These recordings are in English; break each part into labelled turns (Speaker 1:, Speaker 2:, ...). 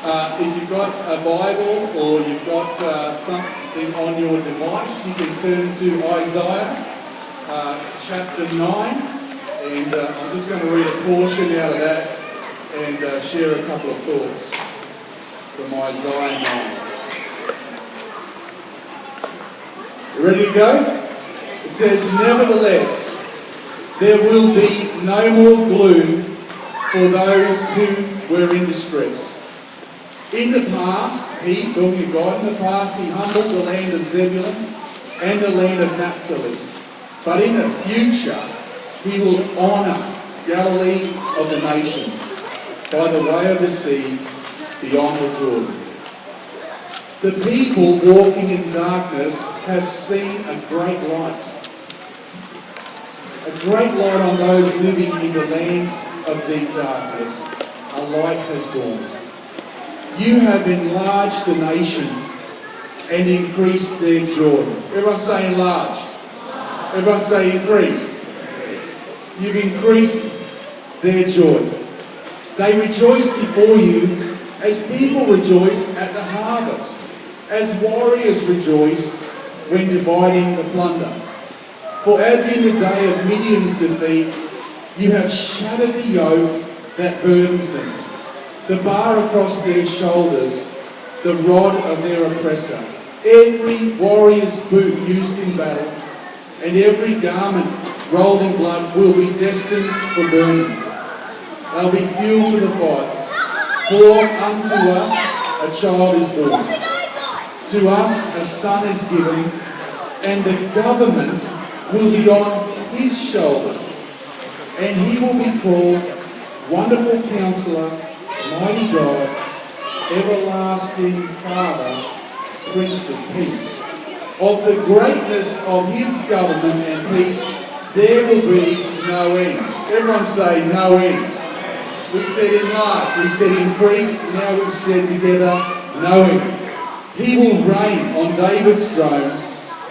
Speaker 1: If you've got a Bible or you've got something on your device, you can turn to Isaiah chapter 9, and I'm just going to read a portion out of that and share a couple of thoughts from Isaiah 9. You ready to go? It says, "Nevertheless, there will be no more gloom for those who were in distress. In the past, talking of God, in the past he humbled the land of Zebulun and the land of Naphtali. But in the future, he will honour Galilee of the nations by the way of the sea beyond the Jordan. The people walking in darkness have seen a great light. A great light on those living in the land of deep darkness. A light has dawned. You have enlarged the nation and increased their joy." Everyone say enlarged. Everyone say increased. You've increased their joy. They rejoice before you as people rejoice at the harvest, as warriors rejoice when dividing the plunder. For as in the day of Midian's defeat, you have shattered the yoke that burdens them, the bar across their shoulders, the rod of their oppressor. Every warrior's boot used in battle, and every garment rolled in blood will be destined for burning. They'll be fuel for the fire. For unto us a child is born, to us a son is given, and the government will be on his shoulders, and he will be called Wonderful Counselor, Mighty God, Everlasting Father, Prince of Peace. Of the greatness of his government and peace, there will be no end." Everyone say no end. We said enlarge, we said increase, now we've said together no end. He will reign on David's throne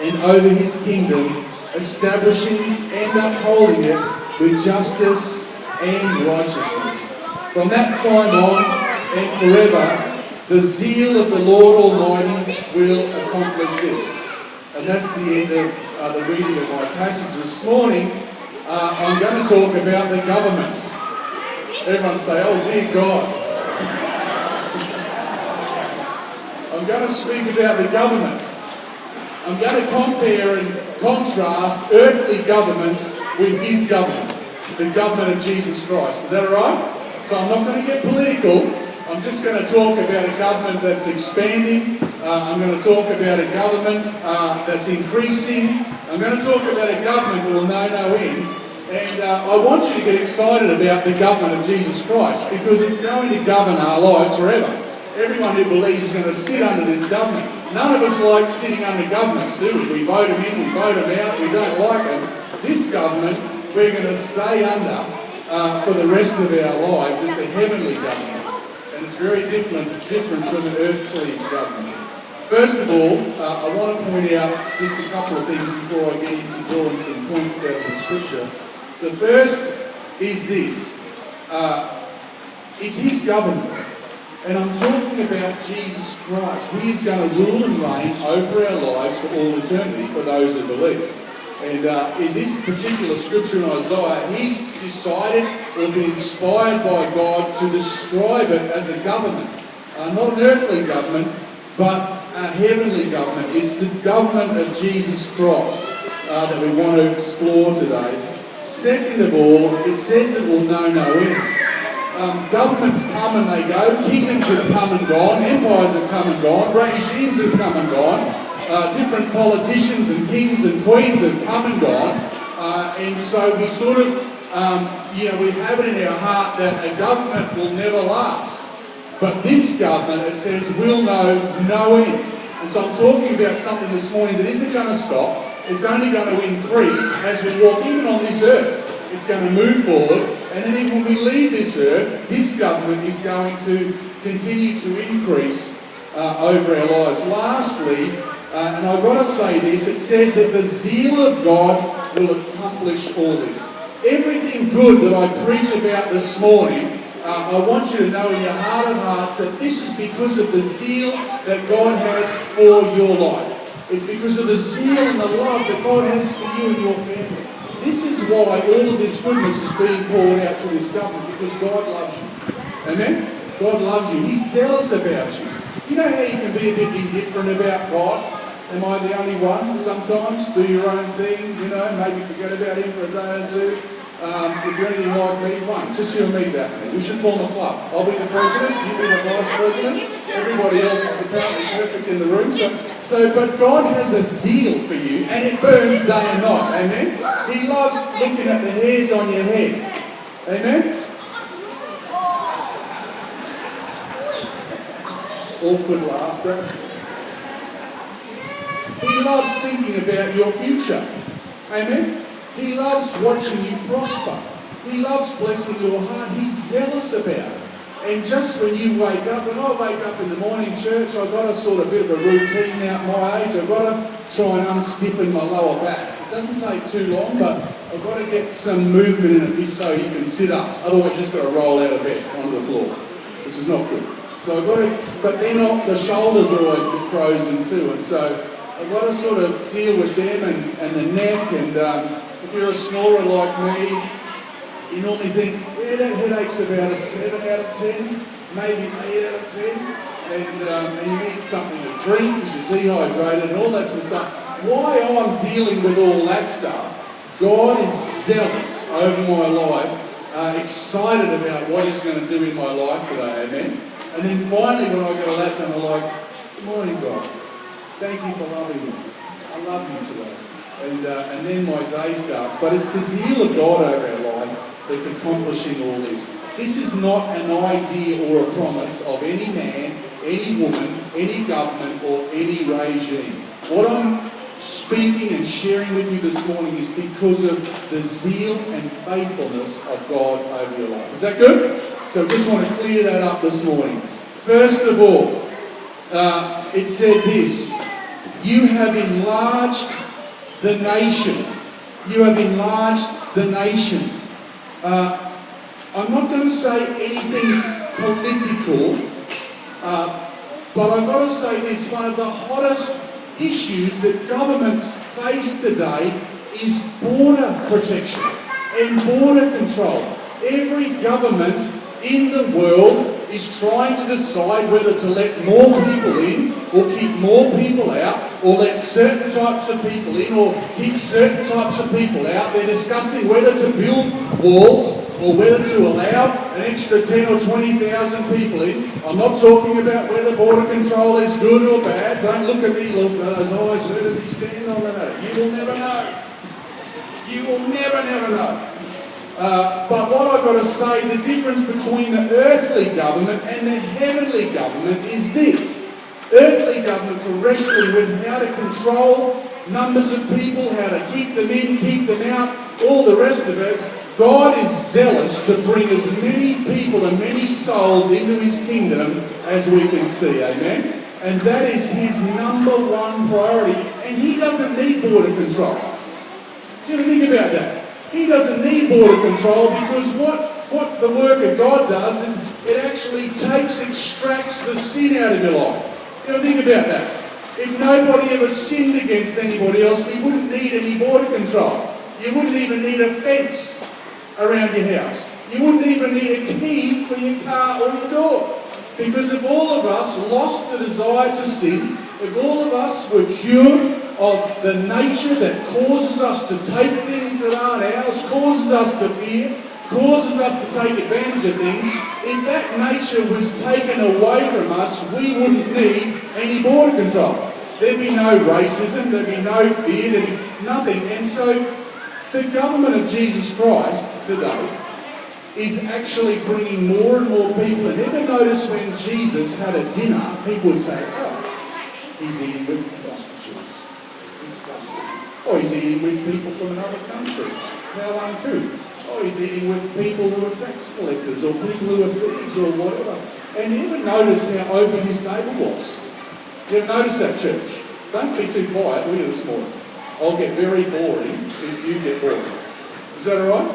Speaker 1: and over his kingdom, establishing and upholding it with justice and righteousness. From that time on and forever, the zeal of the Lord Almighty will accomplish this. And that's the end of the reading of my passage this morning. I'm going to talk about the government. Everyone say, "Oh dear God." I'm going to speak about the government. I'm going to compare and contrast earthly governments with his government, the government of Jesus Christ. Is that all right? So I'm not going to get political. I'm just going to talk about a government that's expanding. I'm going to talk about a government that's increasing. I'm going to talk about a government that will know no end. And I want you to get excited about the government of Jesus Christ, because it's going to govern our lives forever. Everyone who believes is going to sit under this government. None of us like sitting under governments, do we? We vote them in, we vote them out, we don't like them. This government, we're going to stay under for the rest of our lives. It's a heavenly government, and it's very different from an earthly government. First of all, I want to point out just a couple of things before I get into drawing some points out of the scripture. The first is this. It's his government. And I'm talking about Jesus Christ. He is going to rule and reign over our lives for all eternity for those who believe. And in this particular scripture in Isaiah, he's decided or been inspired by God to describe it as a government. Not an earthly government, but a heavenly government. It's the government of Jesus Christ that we want to explore today. Second of all, it says it will know no end. Governments come and they go, kingdoms have come and gone, empires have come and gone, regimes have come and gone, different politicians and kings and queens have come and gone, and so we sort of, we have it in our heart that a government will never last. But this government, it says, will know no end. And so I'm talking about something this morning that isn't going to stop. It's only going to increase as we walk even on this earth. It's going to move forward, and then even when we leave this earth, this government is going to continue to increase over our lives. Lastly, and I've got to say this, it says that the zeal of God will accomplish all this. Everything good that I preach about this morning I want you to know in your heart of hearts that this is because of the zeal that God has for your life. It's because of the zeal and the love that God has for you and your family. This is why all of this goodness is being poured out to this government, because God loves you. Amen? God loves you. He's zealous about you. You know how you can be a bit indifferent about God? Am I the only one sometimes? Do your own thing, maybe forget about him for a day or two. If you're anything like me, fine. Just you and me, Daphne. We should form a club. I'll be the president, you be the vice president. Everybody else is apparently perfect in the room. But God has a zeal for you, and it burns day and night. Amen? He loves looking at the hairs on your head. Amen? Awkward laughter. He loves thinking about your future. Amen? He loves watching you prosper. He loves blessing your heart. He's zealous about it. And just when you wake up, when I wake up in the morning, church, I've got a sort of bit of a routine now at my age. I've got to try and unstiffen my lower back. It doesn't take too long, but I've got to get some movement in it so you can sit up. Otherwise, you've just got to roll out of bed onto the floor, which is not good. So I've got to, but then the shoulders are always a bit frozen too, and so I've got to sort of deal with them and the neck, and if you're a snorer like me, you normally think, yeah, that headache's about a 7 out of 10, maybe an 8 out of 10, and you need something to drink because you're dehydrated and all that sort of stuff. Why I'm dealing with all that stuff, God is zealous over my life, excited about what He's going to do in my life today, amen? And then finally when I get all that done, I'm like, good morning, God. Thank you for loving me. I love you today. And then my day starts. But it's the zeal of God over our life that's accomplishing all this. This is not an idea or a promise of any man, any woman, any government, or any regime. What I'm speaking and sharing with you this morning is because of the zeal and faithfulness of God over your life. Is that good? So I just want to clear that up this morning. First of all, it said this: you have enlarged the nation. You have enlarged the nation. I'm not going to say anything political, but I've got to say this: one of the hottest issues that governments face today is border protection and border control. Every government in the world is trying to decide whether to let more people in or keep more people out, or let certain types of people in or keep certain types of people out. They're discussing whether to build walls or whether to allow an extra 10 or 20,000 people in. I'm not talking about whether border control is good or bad. Don't look at me, look at those eyes. Where does he stand on that? You will never know. You will never know. But what I've got to say, the difference between the earthly government and the heavenly government is this. Earthly governments are wrestling with how to control numbers of people, how to keep them in, keep them out, all the rest of it. God is zealous to bring as many people and many souls into His kingdom as we can see, amen? And that is His number one priority. And He doesn't need border control. Do you ever think about that? He doesn't need border control, because what the work of God does is it actually extracts the sin out of your life. You ever think about that? If nobody ever sinned against anybody else, we wouldn't need any border control. You wouldn't even need a fence around your house. You wouldn't even need a key for your car or your door. Because if all of us lost the desire to sin, if all of us were cured of the nature that causes us to take things that aren't ours, causes us to fear, causes us to take advantage of things, if that nature was taken away from us, we wouldn't need any border control. There'd be no racism, there'd be no fear, there'd be nothing. And so the government of Jesus Christ today is actually bringing more and more people. And ever notice when Jesus had a dinner, people would say, oh, he's eating with prostitutes. Disgusting. Oh, he's eating with people from another country. How uncouth. Oh, he's eating with people who are tax collectors or people who are thieves or whatever. And you ever notice how open his table was? You ever notice that, church? Don't be too quiet, will you, this morning? I'll get very boring if you get bored. Is that all right?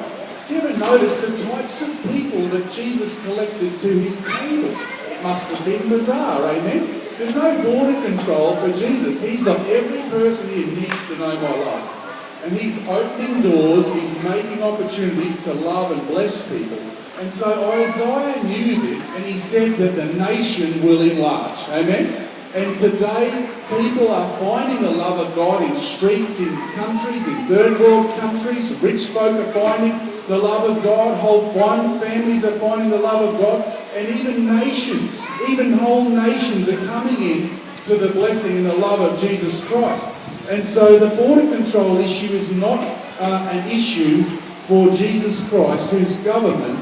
Speaker 1: Do you ever notice the types of people that Jesus collected to his table? It must have been bizarre, amen? There's no border control for Jesus. He's like, every person here needs to know my love. And he's opening doors, he's making opportunities to love and bless people. And so Isaiah knew this, and he said that the nation will enlarge. Amen? And today, people are finding the love of God in streets, in countries, in third world countries. Rich folk are finding the love of God. Whole families are finding the love of God. And even nations, even whole nations are coming in to the blessing and the love of Jesus Christ. And so the border control issue is not an issue for Jesus Christ, whose government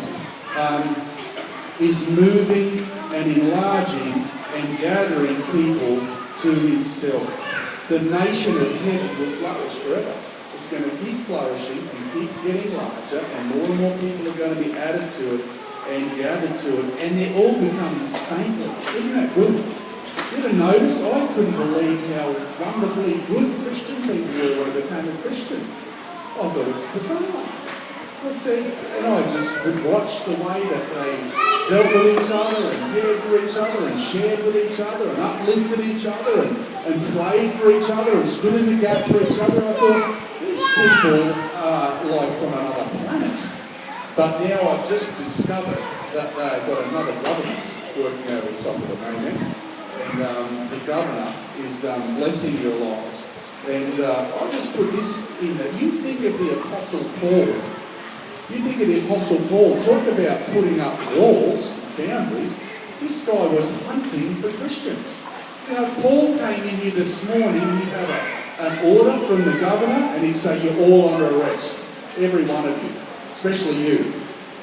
Speaker 1: is moving and enlarging and gathering people to himself. The nation of heaven will flourish forever. It's going to keep flourishing and keep getting larger, and more people are going to be added to it and gathered to it, and they're all becoming saintly. Isn't that good? Did you ever notice? I couldn't believe how wonderfully good Christian people were when I became a Christian. I thought it was bizarre. I said, and I just would watch the way that they dealt with each other and cared for each other and shared with each other and uplifted each other and prayed for each other and stood in the gap for each other. I thought, these people are like from another planet. But now I've just discovered that they've got another government working over the top of them, amen? And the governor is blessing your lives. And I'll just put this in that you think of the Apostle Paul. You think of the Apostle Paul, talk about putting up walls, boundaries. This guy was hunting for Christians. You know, Paul came in here this morning, he'd have an order from the governor, and he'd say, you're all under arrest, every one of you, especially you.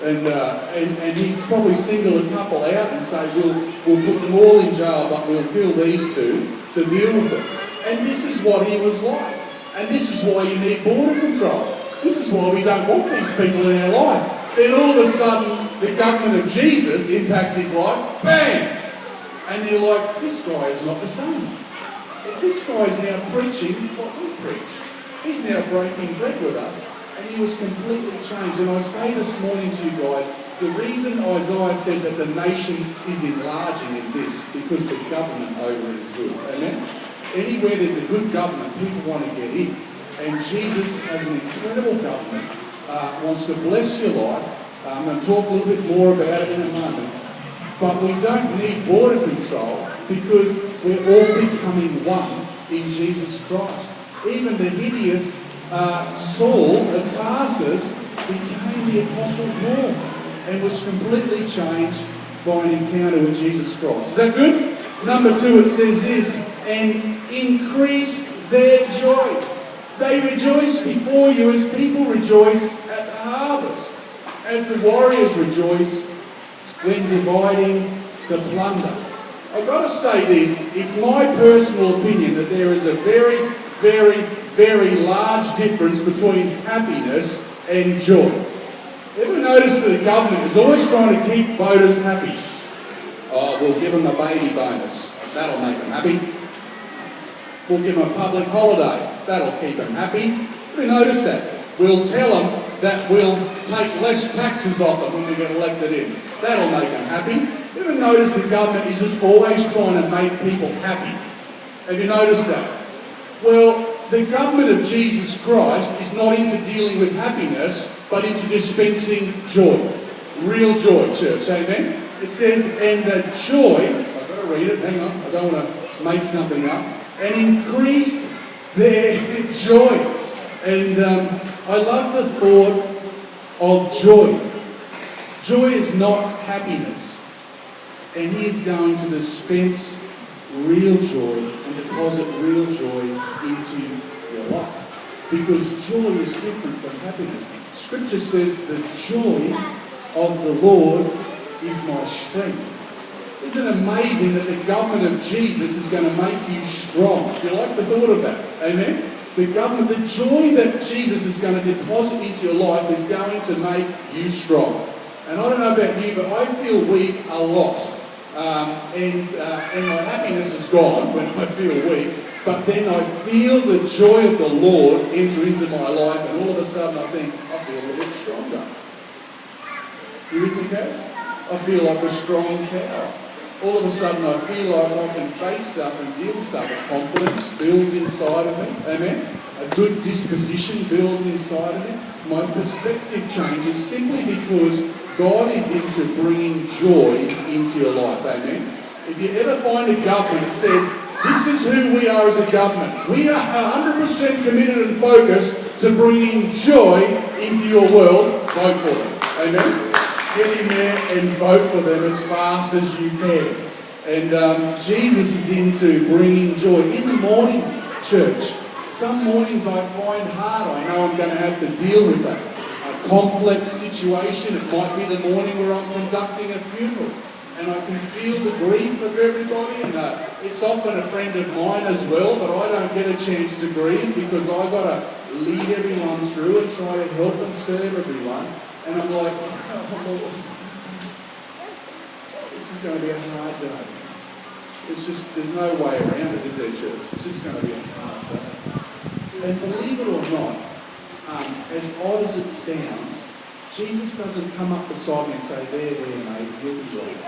Speaker 1: And he'd probably single a couple out and say, we'll put them all in jail, but we'll kill these two to deal with them. And this is what he was like. And this is why you need border control. This is why we don't want these people in our life. Then all of a sudden, the government of Jesus impacts his life. Bang! And you're like, this guy is not the same. This guy is now preaching what we preach. He's now breaking bread with us, and he was completely changed. And I say this morning to you guys, the reason Isaiah said that the nation is enlarging is this, because the government over it is good. Amen? Anywhere there's a good government, people want to get in. And Jesus has an incredible government, wants to bless your life. I'm going to talk a little bit more about it in a moment. But we don't need border control because we're all becoming one in Jesus Christ. Even the hideous Saul of Tarsus became the Apostle Paul and was completely changed by an encounter with Jesus Christ. Is that good? Number 2, it says this, and increased their joy. They rejoice before you as people rejoice at the harvest, as the warriors rejoice when dividing the plunder. I've got to say this, it's my personal opinion that there is a very, very, very large difference between happiness and joy. Ever notice that the government is always trying to keep voters happy? Oh, we'll give them a baby bonus. That'll make them happy. We'll give them a public holiday. That'll keep them happy. Ever notice that? We'll tell them that we'll take less taxes off them when we get elected in. That'll make them happy. Ever notice the government is just always trying to make people happy? Have you noticed that? Well, the government of Jesus Christ is not into dealing with happiness, but into dispensing joy. Real joy, church. Amen? It says, and the joy, I've got to read it, hang on, I don't want to make something up, and increased their joy. And I love the thought of joy. Joy is not happiness. And he is going to dispense real joy and deposit real joy into your life. Because joy is different from happiness. Scripture says the joy of the Lord is my strength. Isn't it amazing that the government of Jesus is going to make you strong? Do you like the thought of that? Amen? The joy that Jesus is going to deposit into your life is going to make you strong. And I don't know about you, but I feel weak a lot. And my happiness is gone when I feel weak. But then I feel the joy of the Lord enter into my life, and all of a sudden I think, I feel a little bit stronger. You with me, Cass? I feel like a strong tower. All of a sudden I feel like I can face stuff and deal with stuff. A confidence builds inside of me. Amen? A good disposition builds inside of me. My perspective changes simply because God is into bringing joy into your life. Amen? If you ever find a government that says, this is who we are as a government. We are 100% committed and focused to bringing joy into your world, vote for them. Amen? Get in there and vote for them as fast as you can. And Jesus is into bringing joy. In the morning, church, some mornings I find hard. I know I'm going to have to deal with that. A complex situation. It might be the morning where I'm conducting a funeral. And I can feel the grief of everybody. And it's often a friend of mine as well, but I don't get a chance to grieve because I've got to lead everyone through and try to help and serve everyone. And I'm like, oh, Lord, this is going to be a hard day. It's just, there's no way around it, is there, church? It's just going to be a hard day. And believe it or not, as odd as it sounds, Jesus doesn't come up beside me and say, there, mate, you'll be right.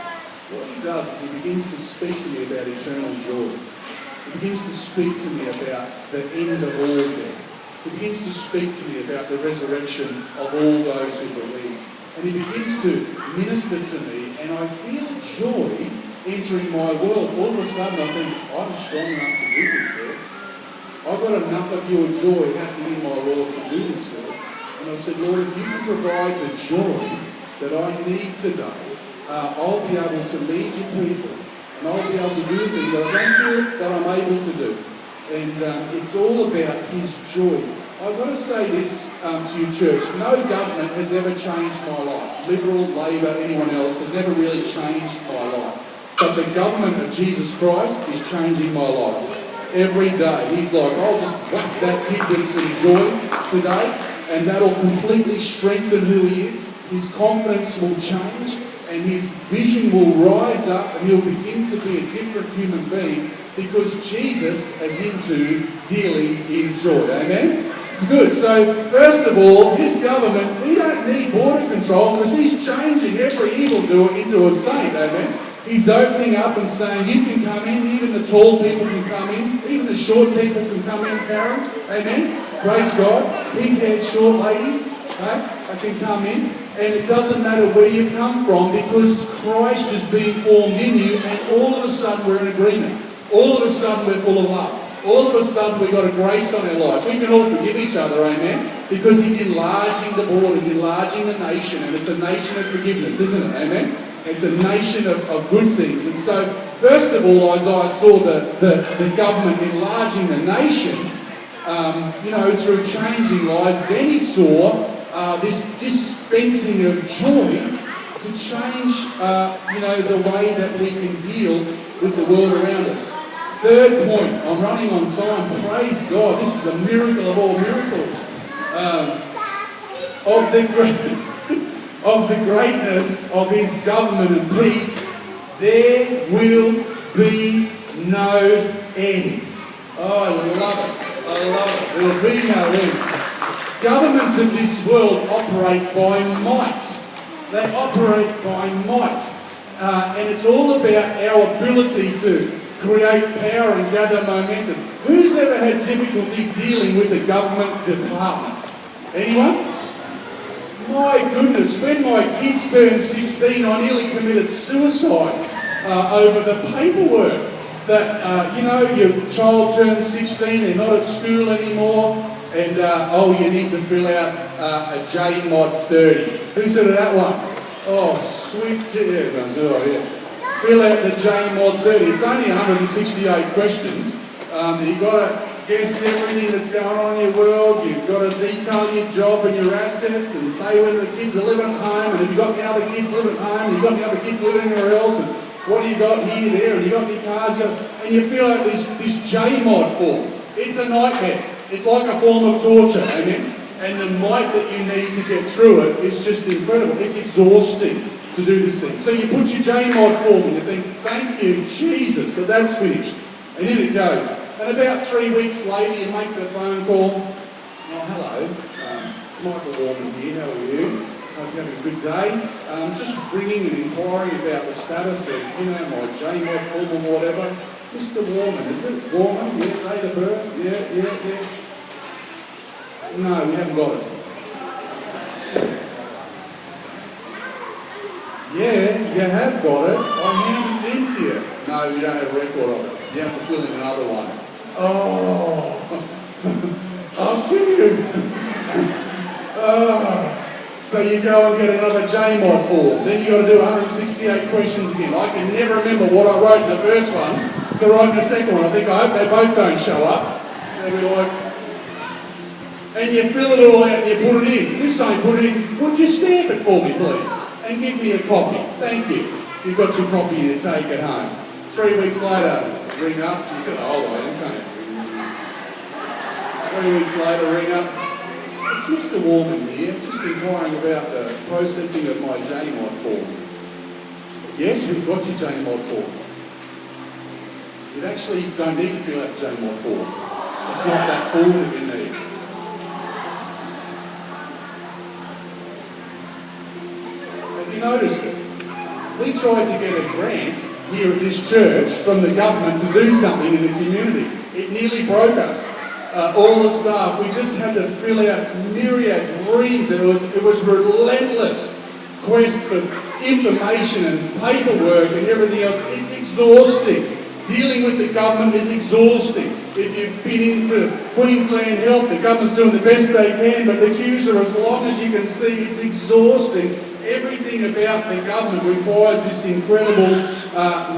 Speaker 1: What he does is he begins to speak to me about eternal joy. He begins to speak to me about the end of all death. He begins to speak to me about the resurrection of all those who believe. And he begins to minister to me, and I feel joy entering my world. All of a sudden I think, I'm strong enough to do this, Lord. I've got enough of your joy happening in my world to do this, Lord. And I said, Lord, if you can provide the joy that I need today, I'll be able to lead your people. And I'll be able to do things that I don't feel that I'm able to do. And it's all about his joy. I've got to say this to you, church. No government has ever changed my life. Liberal, Labor, anyone else has never really changed my life. But the government of Jesus Christ is changing my life. Every day. He's like, I'll just whack that kid with some joy today, and that'll completely strengthen who he is. His confidence will change, and his vision will rise up, and he'll begin to be a different human being because Jesus is into dealing in joy. Amen? It's good. So, first of all, his government, we don't need border control because he's changing every evildoer into a saint. Amen? He's opening up and saying, you can come in, even the tall people can come in, even the short people can come in, Karen. Amen? Praise God. Pink-haired short ladies, I can come in. And it doesn't matter where you come from because Christ is being formed in you, and all of a sudden we're in agreement. All of a sudden we're full of love. All of a sudden we've got a grace on our life. We can all forgive each other, amen? Because he's enlarging the borders, enlarging the nation, and it's a nation of forgiveness, isn't it? Amen? It's a nation of good things. And so, first of all, Isaiah saw the government enlarging the nation, through changing lives. Then he saw this dispensing of joy to change, the way that we can deal with the world around us. Third point, I'm running on time. Praise God, this is a miracle of all miracles. Of the greatness of his government and peace, there will be no end. Oh, I love it. I love it. There will be no end. Governments of this world operate by might. They operate by might. And it's all about our ability to create power and gather momentum. Who's ever had difficulty dealing with a government department? Anyone? My goodness, when my kids turned 16, I nearly committed suicide over the paperwork. That, your child turns 16, they're not at school anymore, and, you need to fill out a JMod 30. Who's heard of that one? Oh, sweet, yeah. Fill out the JMod 30. It's only 168 questions. You've got to guess everything that's going on in your world. You've got to detail your job and your assets and say whether the kids are living at home, and if you've got any other kids living at home, and you've got any other kids living anywhere else, and what do you got here, there, and you got any cars, and you fill out this JMod form. It's a nightmare. It's like a form of torture, amen? And the might that you need to get through it is just incredible. It's exhausting to do this thing. So you put your JMod form and you think, thank you, Jesus, that that's finished. And in it goes. And about 3 weeks later, you make the phone call. Oh, hello. It's Michael Warman here. How are you? Hope you're having a good day. Just ringing and inquiring about the status of, my JMod form or whatever. Mr. Warman, is it? Warman? Yeah, date of birth? Yeah. No, we haven't got it. Yeah, you have got it. I handed it in to you. No, we don't have a record of it. You have to fill in another one. Oh, I'll kill you. So you go and get another JMod form. Then you got to do 168 questions again. I can never remember what I wrote in the first one to write in the second one. I hope they both don't show up. They'll be like, and you fill it all out and you put it in. This time put it in. Would you stamp it for me, please? And give me a copy. Thank you. You've got your copy to take it home. 3 weeks later, ring up. You said, hold on, okay. 3 weeks later, ring up. It's Mr. Warman here, just inquiring about the processing of my JMod form. Yes, we've got your JMod form. You actually don't need to fill out the JMod form. It's not that form that we need. Have you noticed it? We tried to get a grant here at this church from the government to do something in the community. It nearly broke us. All the staff, we just had to fill out myriad reams, and it was relentless quest for information and paperwork and everything else. It's exhausting. Dealing with the government is exhausting. If you've been into Queensland Health, the government's doing the best they can, but the queues are as long as you can see. It's exhausting. Everything about the government requires this incredible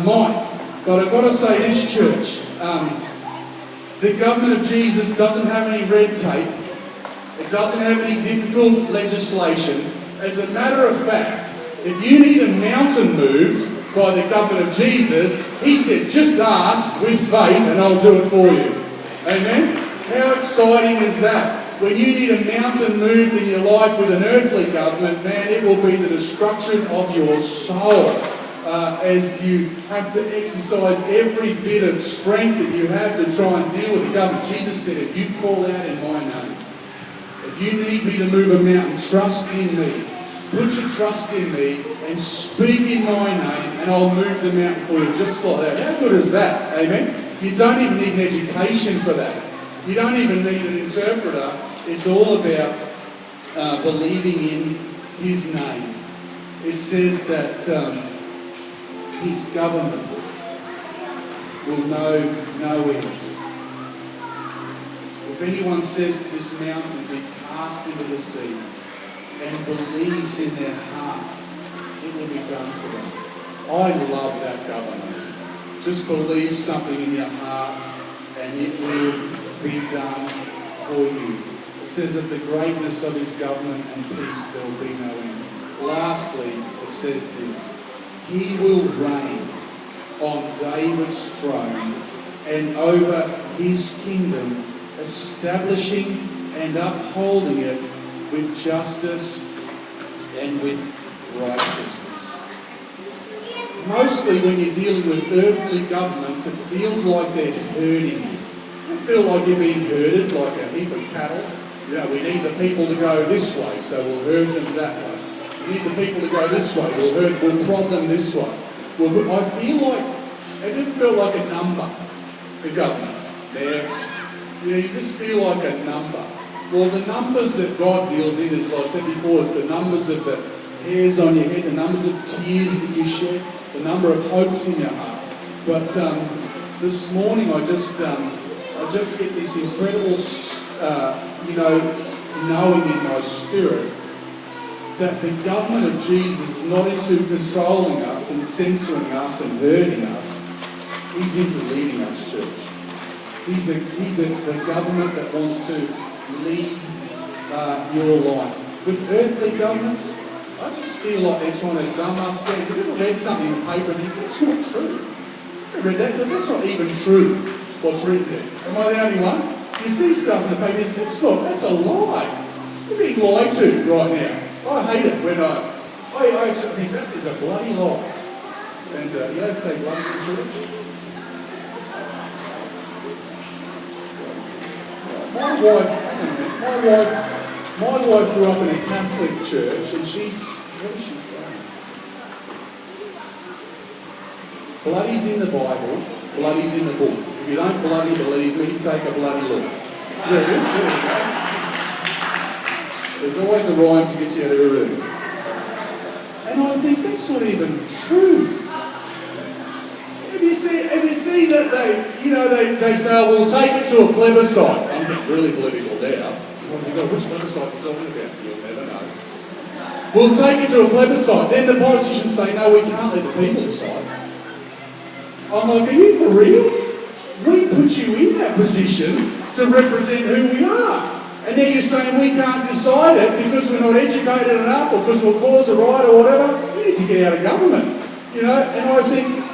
Speaker 1: might. But I've got to say this, church, the government of Jesus doesn't have any red tape. It doesn't have any difficult legislation. As a matter of fact, if you need a mountain moved by the government of Jesus, he said, just ask with faith and I'll do it for you. Amen? How exciting is that? When you need a mountain moved in your life with an earthly government, man, it will be the destruction of your soul. As you have to exercise every bit of strength that you have to try and deal with the government. Jesus said, if you call out in my name, if you need me to move a mountain, trust in me. Put your trust in me and speak in my name and I'll move the mountain for you just like that. How good is that? Amen? You don't even need an education for that. You don't even need an interpreter. It's all about believing in his name. It says that his government will know no end. If anyone says to this mountain, be cast into the sea, and believes in their heart, it will be done for them. I love that government. Just believe something in your heart, and it will be done for you. It says that the greatness of his government and peace, there will be no end. Lastly, it says this. He will reign on David's throne and over his kingdom, establishing and upholding it with justice and with righteousness. Mostly when you're dealing with earthly governments, it feels like they're herding you. You feel like you're being herded like a heap of cattle. We need the people to go this way, so we'll herd them that way. We need the people to go this way, we'll prod them this way. Well, I feel like, it didn't feel like a number, the government. Next. You just feel like a number. Well, the numbers that God deals in, as I said before, it's the numbers of the hairs on your head, the numbers of tears that you shed, the number of hopes in your heart. But this morning I just get this incredible, knowing in my spirit that the government of Jesus is not into controlling us and censoring us and hurting us. He's into leading us, church. He's the government that wants to lead your life. With earthly governments, I just feel like they're trying to dumb us down. Have you ever read something in the paper and you think, that's not true? Have you read that? That's not even true, what's written there. Am I the only one? You see stuff in the paper, that's a lie. You're being lied to right now. I hate it when I think that is a bloody lie. And you don't say bloody in church. My wife My wife grew up in a Catholic church, and what does she say? Bloody's in the Bible, bloody's in the book. If you don't bloody believe me, take a bloody look. There it is, there you go. There's always a rhyme to get you out of a room. And I think that's not even true. Have you seen that they say, oh, we'll take it to a plebiscite. I'm getting really political now. Which plebiscite's are talking about? You'll never know. We'll take it to a plebiscite. Then the politicians say, no, we can't let the people decide. I'm like, are you for real? We put you in that position to represent who we are. And then you're saying we can't decide it because we're not educated enough or because we'll cause a riot or whatever. You need to get out of government. And I think,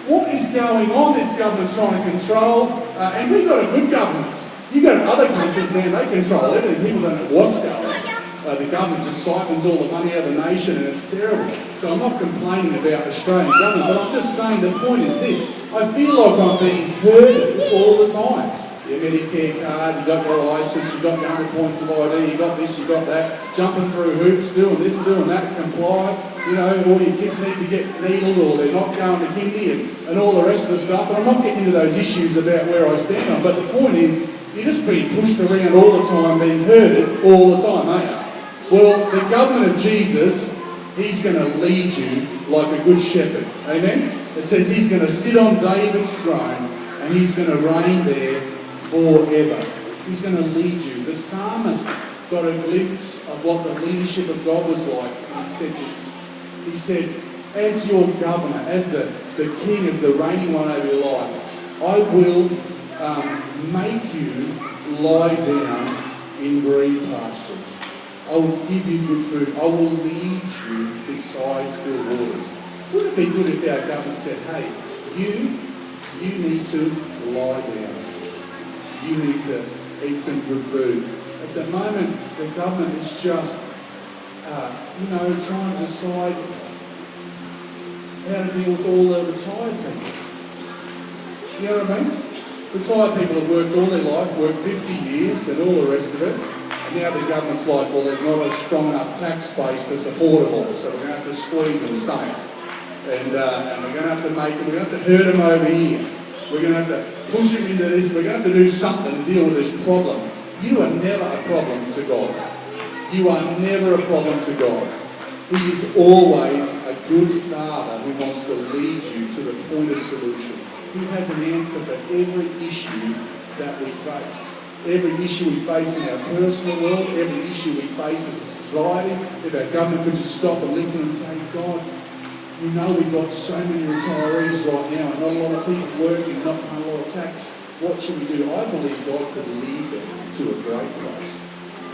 Speaker 1: what is going on? This government's trying to control, and we've got a good government. You go to other countries, man, they control everything. People don't know what's going on. The government just siphons all the money out of the nation, and it's terrible. So I'm not complaining about Australian government, but I'm just saying the point is this. I feel like I'm being herded all the time. Your Medicare card, you got your licence, you got your 100 points of ID, you got this, you got that, jumping through hoops, doing this, doing that, comply. All your kids need to get needled or they're not going to kindy and all the rest of the stuff. And I'm not getting into those issues about where I stand on, but the point is, you're just being pushed around all the time, being herded all the time, ain't you? Well, the government of Jesus, he's going to lead you like a good shepherd. Amen? It says he's going to sit on David's throne and he's going to reign there forever. He's going to lead you. The psalmist got a glimpse of what the leadership of God was like, and he said this. He said, as your governor, as the king, as the reigning one over your life, I will make you lie down in green pastures. I will give you good food. I will lead you beside still waters. Wouldn't it be good if our government said, hey, you need to lie down. You need to eat some good food. At the moment, the government is just, trying to decide how to deal with all the retired people. You know what I mean? Retired people have worked all their life, worked 50 years and all the rest of it. And now the government's like, well, there's not a strong enough tax base to support them all, so we're going to have to squeeze them some. And we're going to have to we're going to have to herd them over here. We're going to have to push them into this. We're going to have to do something to deal with this problem. You are never a problem to God. You are never a problem to God. He is always a good father who wants to lead you to the point of solution. He has an answer for every issue that we face. Every issue we face in our personal world, every issue we face as a society. If our government could just stop and listen and say, God, we've got so many retirees right now and not a lot of people working, not paying a lot of tax. What should we do? I believe God could lead them to a great place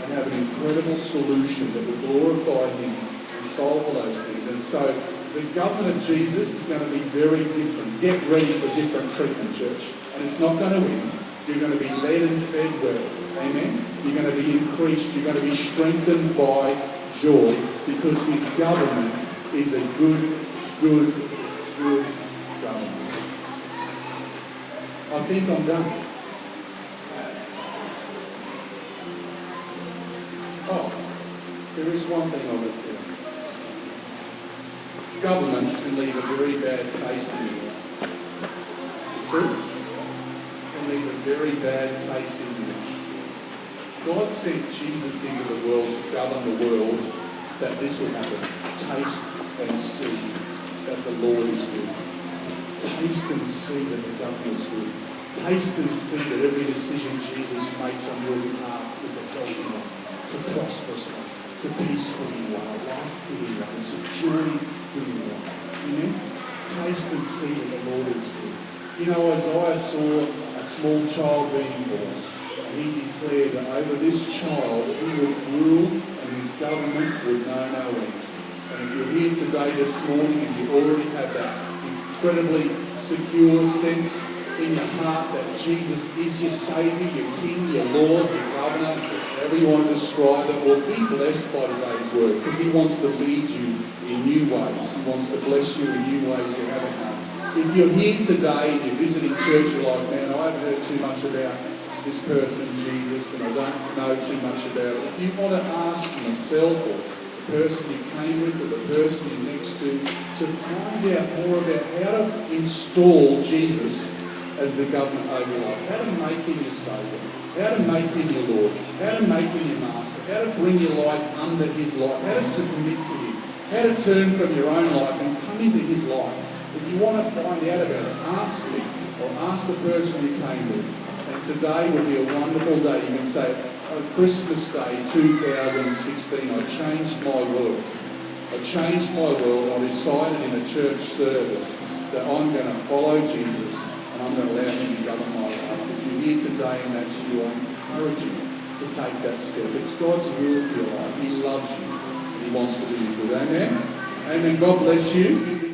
Speaker 1: and have an incredible solution that would glorify Him and solve all those things. And so the government of Jesus is going to be very different. Get ready for different treatment, church. And it's not going to end. You're going to be led and fed well. Amen? You're going to be increased. You're going to be strengthened by joy because His government is a good government. I think I'm done. Oh, there is one thing I would do. Governments can leave a very bad taste in you. True? Can leave a very bad taste in you. God sent Jesus into the world to govern the world that this would happen. Taste and see that the Lord is good. Taste and see that the government is good. Taste and see that every decision Jesus makes on your behalf is a healthy one. It's a prosperous one. It's a peaceful one. A life-giving one. It's a joy-giving one. Amen? Taste and see that the Lord is good. Isaiah saw a small child being born, and he declared that over this child he would rule and his government would know no end. And if you're here today this morning and you already have that incredibly secure sense in your heart that Jesus is your Saviour, your King, your Lord, your Governor, however you want to describe it, well, be blessed by today's word because He wants to lead you in new ways. He wants to bless you in new ways you haven't known. If you're here today and you're visiting church, you're like, man, I haven't heard too much about this person Jesus and I don't know too much about it, if you want to ask myself or the person you came with or the person you're next to find out more about how to install Jesus as the government over your life, how to make him your Saviour, how to make him your Lord, how to make him your Master, how to bring your life under his life, how to submit to him, how to turn from your own life and come into his life. If you want to find out about it, ask me or ask the person you came with. And today will be a wonderful day. You can say, on Christmas Day 2016, I changed my world. I changed my world. I decided in a church service that I'm going to follow Jesus and I'm going to allow him to govern my life. If you're here today and that's you, I encourage you to take that step. It's God's will for your life. He loves you and he wants to do you good. Amen? Amen. God bless you.